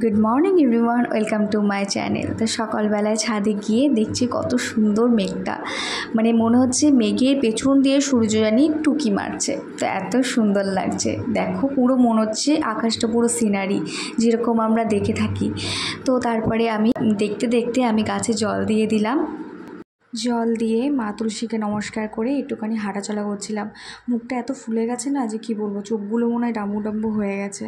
Good morning everyone, welcome to my channel. তো সকালবেলায় ছাদে গিয়ে দেখছি কত সুন্দর মেঘটা, মানে মনে হচ্ছে মেঘের পেছন দিয়ে সূর্য জানি টুকি মারছে। তো এত সুন্দর লাগছে, দেখো পুরো মনে হচ্ছে আকাশটা পুরো সিনারি যেরকম আমরা দেখে থাকি। তো তারপরে আমি দেখতে দেখতে আমি গাছে জল দিয়ে দিলাম। জল দিয়ে মা তুলসীকে নমস্কার করে একটুখানি হাঁটাচলা করছিলাম। মুখটা এত ফুলে গেছে না যে কি বলবো, চোখগুলো মনে হয় ডাম্বু ডাম্বু হয়ে গেছে।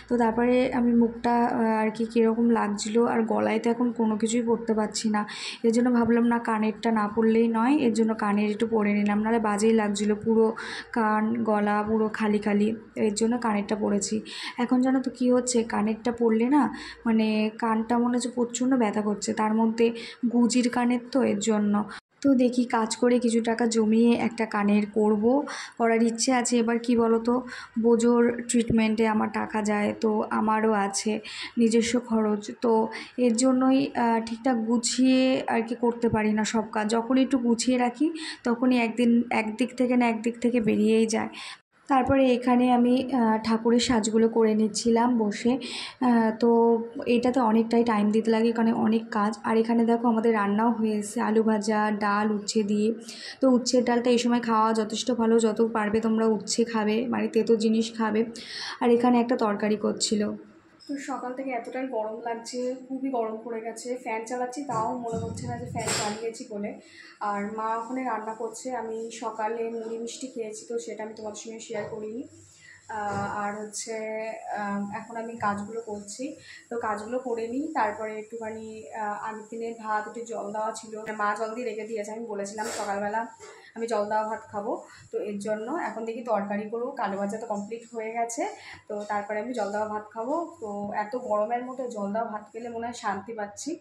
তো তারপরে আমি মুখটা আর কি কীরকম লাগছিলো, আর গলায় তো এখন কোনো কিছুই পরতে পারছি না। এর জন্য ভাবলাম না, কানেরটা না পরলেই নয়, এর জন্য কানের একটু পরে নিলাম, নাহলে বাজেই লাগছিলো, পুরো কান গলা পুরো খালি খালি। এর জন্য কানেরটা পরেছি। এখন জানো তো কী হচ্ছে, কানেরটা পরলে না মানে কানটা মনে হচ্ছে প্রচণ্ড ব্যথা করছে, তার মধ্যে গুজির কানের, তো এর জন্য। তো দেখি কাজ করে কিছু টাকা জমিয়ে একটা কানের করব, করার ইচ্ছে আছে। এবার কি বলো তো, বোজোর ট্রিটমেন্টে আমার টাকা যায়, তো আমারও আছে নিজস্ব খরচ, তো এর জন্যই ঠিকঠাক গুছিয়ে আর কি করতে পারি না সব কাজ। যখনই একটু গুছিয়ে রাখি তখনই একদিক থেকে না একদিক থেকে বেরিয়েই যায়। তারপরে এখানে আমি ঠাকুরের সাজগুলো করে নিচ্ছিলাম বসে। তো এটাতে অনেকটাই টাইম দিতে লাগে, এখানে অনেক কাজ। আর এখানে দেখো আমাদের রান্নাও হয়ে এসেছে, আলু ভাজা, ডাল, উচ্ছে দিয়ে। তো উচ্ছের ডালটা এই সময় খাওয়া যথেষ্ট ভালো, যত পারবে তোমরা উচ্ছে খাবে, মানে তেতো জিনিস খাবে। আর এখানে একটা তরকারি করছিল। তো সকাল থেকে এতটাই গরম লাগছে, খুবই গরম পড়ে গেছে। ফ্যান চালাচ্ছি তাও মনে হচ্ছে না যে ফ্যান চালিয়েছি বলে। আর মা ওখানে রান্না করছে, আমি সকালে মুড়ি মিষ্টি খেয়েছি, তো সেটা আমি তোমাদের সঙ্গে শেয়ার করিনি। আর হচ্ছে এখন আমি কাজগুলো করছি, তো কাজগুলো করে নিই। তারপরে একটুখানি আগের দিনের ভাত একটু জল দেওয়া ছিল, মা জল দিয়ে রেখে দিয়েছে, আমি বলেছিলাম সকালবেলা আমি জল দেওয়া ভাত খাবো, তো এর জন্য এখন দেখি তরকারি করবো। কালো ভাজা তো কমপ্লিট হয়ে গেছে, তো তারপরে আমি জল দেওয়া ভাত খাবো। তো এত গরমের মধ্যে জল দেওয়া ভাত খেলে মনে হয় শান্তি পাচ্ছি।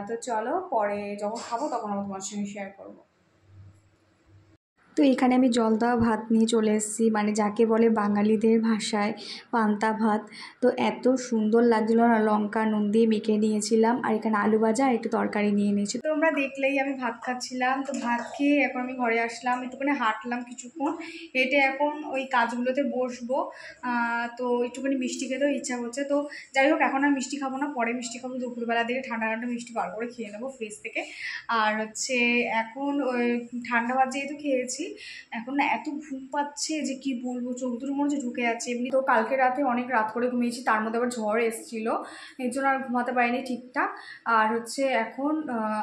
তো চলো, পরে যখন খাবো তখন আমার তোমার সঙ্গে শেয়ার করবো। তো এখানে আমি জল দেওয়া ভাত নিয়ে চলে এসেছি, মানে যাকে বলে বাঙালিদের ভাষায় পান্তা ভাত। তো এত সুন্দর লাগছিলো না, লঙ্কা নুন দিয়ে মেখে নিয়েছিলাম। আর এখানে আলু ভাজা আর একটু তরকারি নিয়ে নিয়েছি। তো তোমরা দেখলেই আমি ভাত খাচ্ছিলাম। তো ভাত খেয়ে এখন আমি ঘরে আসলাম, একটুখানি হাঁটলাম কিছুক্ষণ, হেঁটে এখন ওই কাজগুলোতে বসবো। তো একটুখানি মিষ্টি খেতেও ইচ্ছা করছে। তো যাই হোক, এখন আর মিষ্টি খাবো না, পরে মিষ্টি খাবো। দুপুরবেলা দিকে ঠান্ডা ঠান্ডা মিষ্টি বার করে খেয়ে নেবো ফ্রিজ থেকে। আর হচ্ছে এখন ওই ঠান্ডা ভাত যেহেতু খেয়েছি, এখন না এত ঘুম পাচ্ছে যে কি বলবো, চোখ দুটো মনে হচ্ছে ঢুকে যাচ্ছে। এমনি তো কালকে রাতে অনেক রাত করে ঘুমিয়েছি, তার মধ্যে আবার ঝড় এসেছিলো, এর জন্য আর ঘুমাতে পারিনি ঠিকঠাক। আর হচ্ছে এখন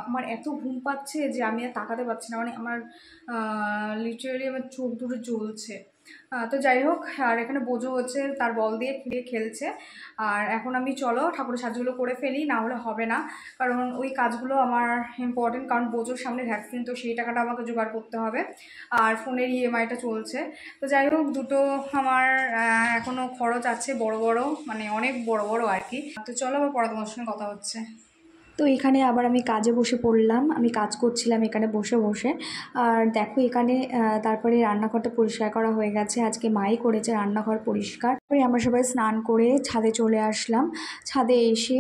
আমার এত ঘুম পাচ্ছে যে আমি আর তাকাতে পারছি না, মানে আমার লিটারেলি আমার চোখ দুটো জ্বলছে। তো যাই হোক, আর এখানে বোঝো হচ্ছে তার বল দিয়ে খেলছে। আর এখন আমি চলো ঠাকুরের সাজগুলো করে ফেলি, না হলে হবে না, কারণ ওই কাজগুলো আমার ইম্পর্টেন্ট, কারণ বোঝোর সামনে ভ্যাকসিন, তো সেই টাকাটা আমাকে জোগাড় করতে হবে। আর ফোনের ইএমআইটা চলছে। তো যাই হোক, দুটো আমার এখনও খরচ আছে বড় বড়, মানে অনেক বড় বড় আর কি। তো চলো আবার পরে তোমার সঙ্গে কথা হচ্ছে। তো এখানে আবার আমি কাজে বসে পড়লাম, আমি কাজ করছিলাম এখানে বসে বসে। আর দেখো এখানে তারপরে রান্নাঘরটা পরিষ্কার করা হয়ে গেছে, আজকে মাই করেছে রান্নাঘর পরিষ্কার। তারপরে আমরা সবাই স্নান করে ছাদে চলে আসলাম। ছাদে এসে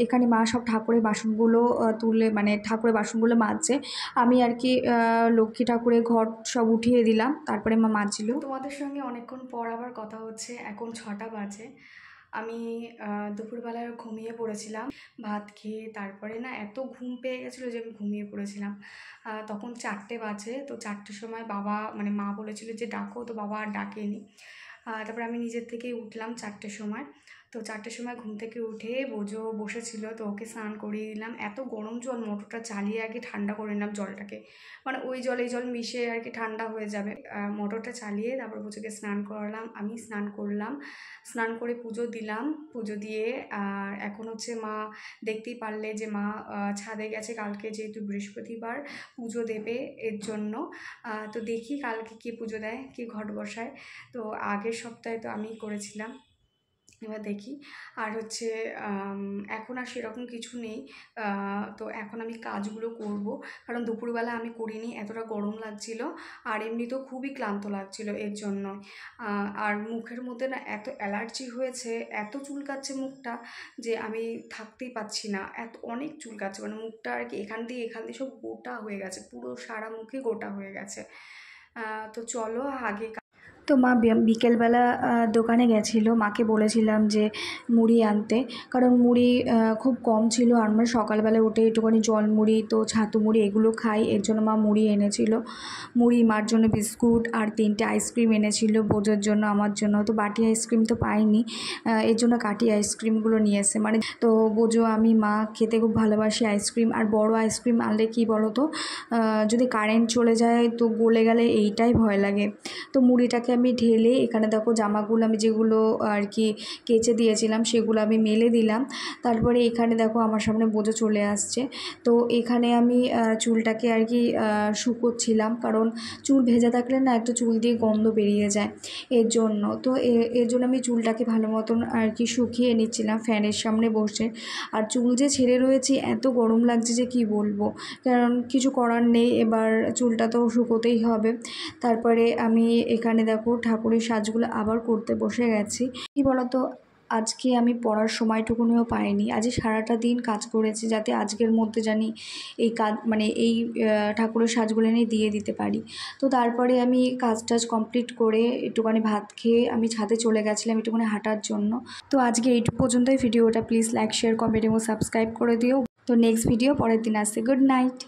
এখানে মা সব ঠাকুরের বাসনগুলো তুলে, মানে ঠাকুরের বাসনগুলো মাজছে। আমি আর কি লক্ষ্মী ঠাকুরের ঘর সব উঠিয়ে দিলাম, তারপরে মা মাজছিল। তোমাদের সঙ্গে অনেকক্ষণ পর আবার কথা হচ্ছে, এখন 6টা বাজে। আমি দুপুরবেলায় ঘুমিয়ে পড়েছিলাম ভাত খেয়ে। তারপরে না এত ঘুম পেয়ে গেছিলো যে আমি ঘুমিয়ে পড়েছিলাম। তখন 4টে বাজে, তো 4টের সময় বাবা, মানে মা বলেছিল যে ডাকো, তো বাবা আর ডাকেনি। তারপরে আমি নিজের থেকেই উঠলাম 4টের সময়। তো 4টের সময় ঘুম থেকে উঠে বোঝো বসেছিল, তো ওকে স্নান করিয়ে দিলাম। এত গরম জল, মোটরটা চালিয়ে আগে ঠান্ডা করে নিলাম জলটাকে, মানে ওই জল এই জল মিশে আর কি ঠান্ডা হয়ে যাবে। মোটরটা চালিয়ে তারপর বোঝোকে স্নান করালাম, আমি স্নান করলাম। স্নান করে পুজো দিলাম, পুজো দিয়ে আর এখন হচ্ছে মা, দেখতেই পারলে যে মা ছাদে গেছে কালকে, যেহেতু বৃহস্পতিবার পুজো দেবে এর জন্য। তো দেখি কালকে কি পুজো দেয়, কি ঘট বসায়। তো আগের সপ্তাহে তো আমিই করেছিলাম, এবার দেখি। আর হচ্ছে এখন আর সেরকম কিছু নেই। তো এখন আমি কাজগুলো করব, কারণ দুপুরবেলা আমি করিনি, এতটা গরম লাগছিল, আর এমনিতেও খুবই ক্লান্ত লাগছিল এর জন্য। আর মুখের মধ্যে না এত অ্যালার্জি হয়েছে, এত চুলকাচ্ছে মুখটা যে আমি থাকতেই পাচ্ছি না, এত অনেক চুলকাচ্ছে, মানে মুখটা আর কি এখান দিয়ে সব গোটা হয়ে গেছে, পুরো সারা মুখে গোটা হয়ে গেছে। তো চলো আগে তো মা বিকেলবেলা দোকানে গেছিলো, মাকে বলেছিলাম যে মুড়ি আনতে, কারণ মুড়ি খুব কম ছিল আর আমরা সকালবেলা উঠে একটুখানি জল মুড়ি তো ছাতু মুড়ি এগুলো খাই, এর জন্য মা মুড়ি এনেছিল। মুড়ি, মার জন্য বিস্কুট আর 3টে আইসক্রিম এনেছিল, বোঝোর জন্য, আমার জন্য। তো বাটি আইসক্রিম তো পাইনি, এর জন্য কাঠি আইসক্রিমগুলো নিয়ে এসে, মানে তো বোঝো আমি মা খেতে খুব ভালোবাসি আইসক্রিম। আর বড় আইসক্রিম আনলে কী বলো তো, যদি কারেন্ট চলে যায় তো গলে গেলে এইটাই ভয় লাগে। তো মুড়িটাকে আমি ঢেলে এখানে দেখো জামাগুলো আমি যেগুলো আর কি কেচে দিয়েছিলাম সেগুলো আমি মেলে দিলাম। তারপরে এখানে দেখো আমার সামনে বোঝো চলে আসছে। তো এখানে আমি চুলটাকে আর কি শুকোচ্ছিলাম, কারণ চুল ভেজা থাকলে না একটু চুল দিয়ে গন্ধ বেরিয়ে যায়, এর জন্য। তো এর জন্য আমি চুলটাকে ভালো মতন আর কি শুকিয়ে নিচ্ছিলাম ফ্যানের সামনে বসে। আর চুল যে ছেড়ে রয়েছে এত গরম লাগছে যে কি বলবো, কারণ কিছু করার নেই, এবার চুলটা তো শুকোতেই হবে। তারপরে আমি এখানে দেখো ঠাকুরের সাজগুলো আবার করতে বসে গেছি। কি বলতো, আজকে আমি পড়ার সময়টুকুনিও পাইনি, আজকে সারাটা দিন কাজ করেছি যাতে আজকের মধ্যে জানি এই কাজ, মানে এই ঠাকুরের সাজগুলো নিয়ে দিয়ে দিতে পারি। তো তারপরে আমি কাজ টাজ কমপ্লিট করে একটুখানি ভাত খেয়ে আমি ছাদে চলে গেছিলাম একটুখানি হাঁটার জন্য। তো আজকে এইটুকু পর্যন্তই ভিডিওটা, প্লিজ লাইক, শেয়ার, কমেন্ট এবং সাবস্ক্রাইব করে দিও। তো নেক্সট ভিডিও পরের দিন আসছে। Good night.